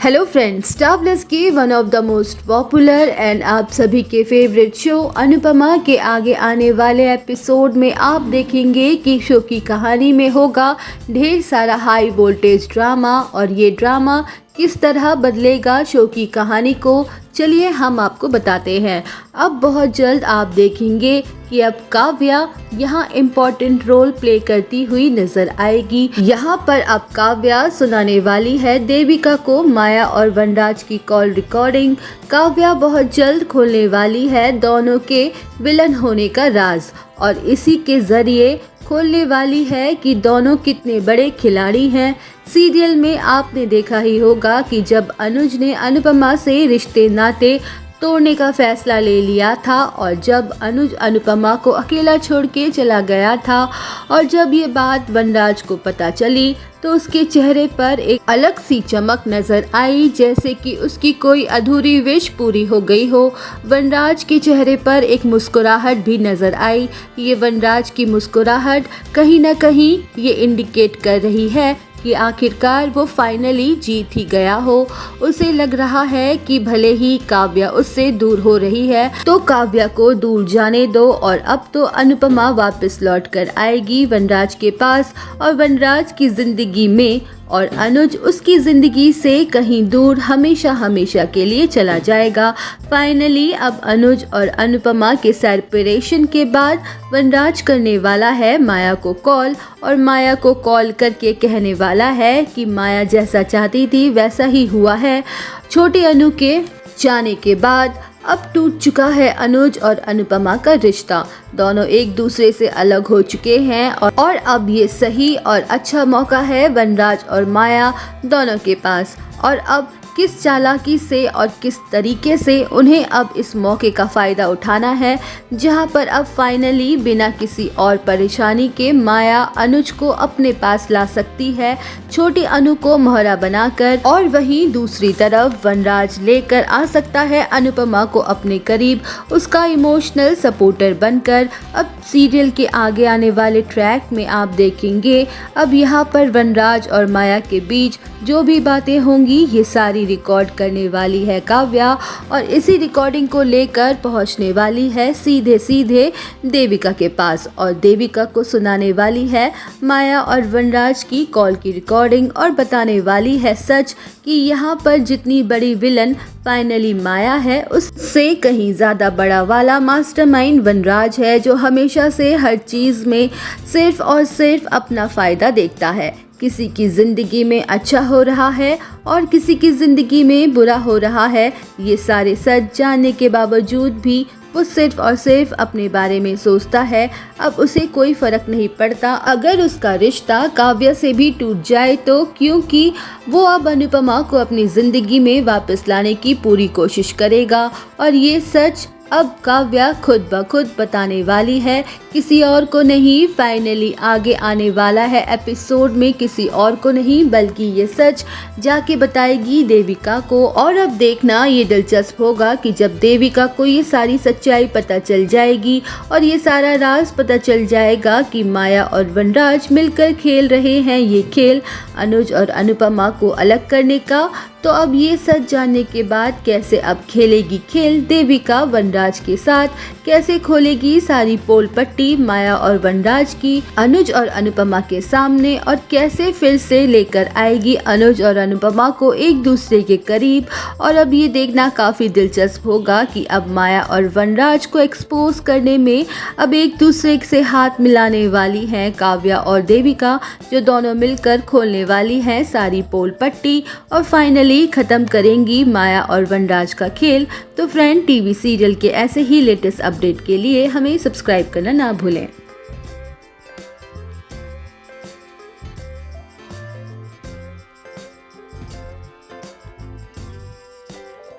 Hello friends, star plus की one of the most popular and आप सभी के फेवरेट शो अनुपमा के आगे आने वाले एपिसोड में आप देखेंगे कि शो की कहानी में होगा ढेर सारा हाई वोल्टेज ड्रामा और ये ड्रामा किस तरह बदलेगा शो की कहानी को। चलिए हम आपको बताते हैं। अब बहुत जल्द आप देखेंगे कि अब काव्या यहाँ इम्पोर्टेंट रोल प्ले करती हुई नजर आएगी। यहाँ पर अब काव्या सुनाने वाली है देविका को माया और वनराज की कॉल रिकॉर्डिंग। काव्या बहुत जल्द खोलने वाली है दोनों के विलन होने का राज और इसी के जरिए खोलने वाली है कि दोनों कितने बड़े खिलाड़ी हैं। सीरियल में आपने देखा ही होगा कि जब अनुज ने अनुपमा से रिश्ते नाते तोड़ने का फैसला ले लिया था और जब अनुज अनुपमा को अकेला छोड़ के चला गया था और जब ये बात वनराज को पता चली तो उसके चेहरे पर एक अलग सी चमक नजर आई, जैसे कि उसकी कोई अधूरी विश पूरी हो गई हो। वनराज के चेहरे पर एक मुस्कुराहट भी नजर आई। ये वनराज की मुस्कुराहट कहीं ना कहीं ये इंडिकेट कर रही है कि आखिरकार वो फाइनली जीत ही गया हो। उसे लग रहा है कि भले ही काव्या उससे दूर हो रही है तो काव्या को दूर जाने दो और अब तो अनुपमा वापस लौट कर आएगी वनराज के पास और वनराज की जिंदगी में और अनुज उसकी ज़िंदगी से कहीं दूर हमेशा हमेशा के लिए चला जाएगा। फाइनली अब अनुज और अनुपमा के सेपरेशन के बाद वनराज करने वाला है माया को कॉल और माया को कॉल करके कहने वाला है कि माया जैसा चाहती थी वैसा ही हुआ है। छोटे अनु के जाने के बाद अब टूट चुका है अनुज और अनुपमा का रिश्ता। दोनों एक दूसरे से अलग हो चुके हैं और अब ये सही और अच्छा मौका है वनराज और माया दोनों के पास। और अब किस चालाकी से और किस तरीके से उन्हें अब इस मौके का फ़ायदा उठाना है, जहां पर अब फाइनली बिना किसी और परेशानी के माया अनुज को अपने पास ला सकती है, छोटे अनु को मोहरा बनाकर, और वहीं दूसरी तरफ वनराज लेकर आ सकता है अनुपमा को अपने करीब, उसका इमोशनल सपोर्टर बनकर। अब सीरियल के आगे आने वाले ट्रैक में आप देखेंगे अब यहाँ पर वनराज और माया के बीच जो भी बातें होंगी ये सारी रिकॉर्ड करने वाली है काव्या और इसी रिकॉर्डिंग को लेकर पहुंचने वाली है सीधे सीधे देविका के पास और देविका को सुनाने वाली है माया और वनराज की कॉल की रिकॉर्डिंग और बताने वाली है सच कि यहाँ पर जितनी बड़ी विलन फाइनली माया है उससे कहीं ज़्यादा बड़ा वाला मास्टरमाइंड वनराज है, जो हमेशा से हर चीज़ में सिर्फ और सिर्फ अपना फ़ायदा देखता है। किसी की ज़िंदगी में अच्छा हो रहा है और किसी की ज़िंदगी में बुरा हो रहा है, ये सारे सच जानने के बावजूद भी वो सिर्फ और सिर्फ अपने बारे में सोचता है। अब उसे कोई फ़र्क नहीं पड़ता अगर उसका रिश्ता काव्या से भी टूट जाए तो, क्योंकि वो अब अनुपमा को अपनी ज़िंदगी में वापस लाने की पूरी कोशिश करेगा और ये सच अब काव्या खुद ब खुद बताने वाली है, किसी और को नहीं। फाइनली आगे आने वाला है एपिसोड में किसी और को नहीं बल्कि ये सच जाके बताएगी देविका को। और अब देखना ये दिलचस्प होगा कि जब देविका को ये सारी सच्चाई पता चल जाएगी और ये सारा राज पता चल जाएगा कि माया और वनराज मिलकर खेल रहे हैं ये खेल अनुज और अनुपमा को अलग करने का, तो अब ये सच जानने के बाद कैसे अब खेलेगी खेल देविका वनराज के साथ, कैसे खोलेगी सारी पोल पट्टी माया और वनराज की अनुज और अनुपमा के सामने और कैसे फिर से लेकर आएगी अनुज और अनुपमा को एक दूसरे के करीब। और अब ये देखना काफ़ी दिलचस्प होगा कि अब माया और वनराज को एक्सपोज करने में अब एक दूसरे से हाथ मिलाने वाली हैं काव्या और देविका, जो दोनों मिलकर खोलने वाली हैं सारी पोल पट्टी और फाइनली खत्म करेंगी माया और वनराज का खेल। तो फ्रेंड, टीवी सीरियल के ऐसे ही लेटेस्ट अपडेट के लिए हमें सब्सक्राइब करना ना भूलें।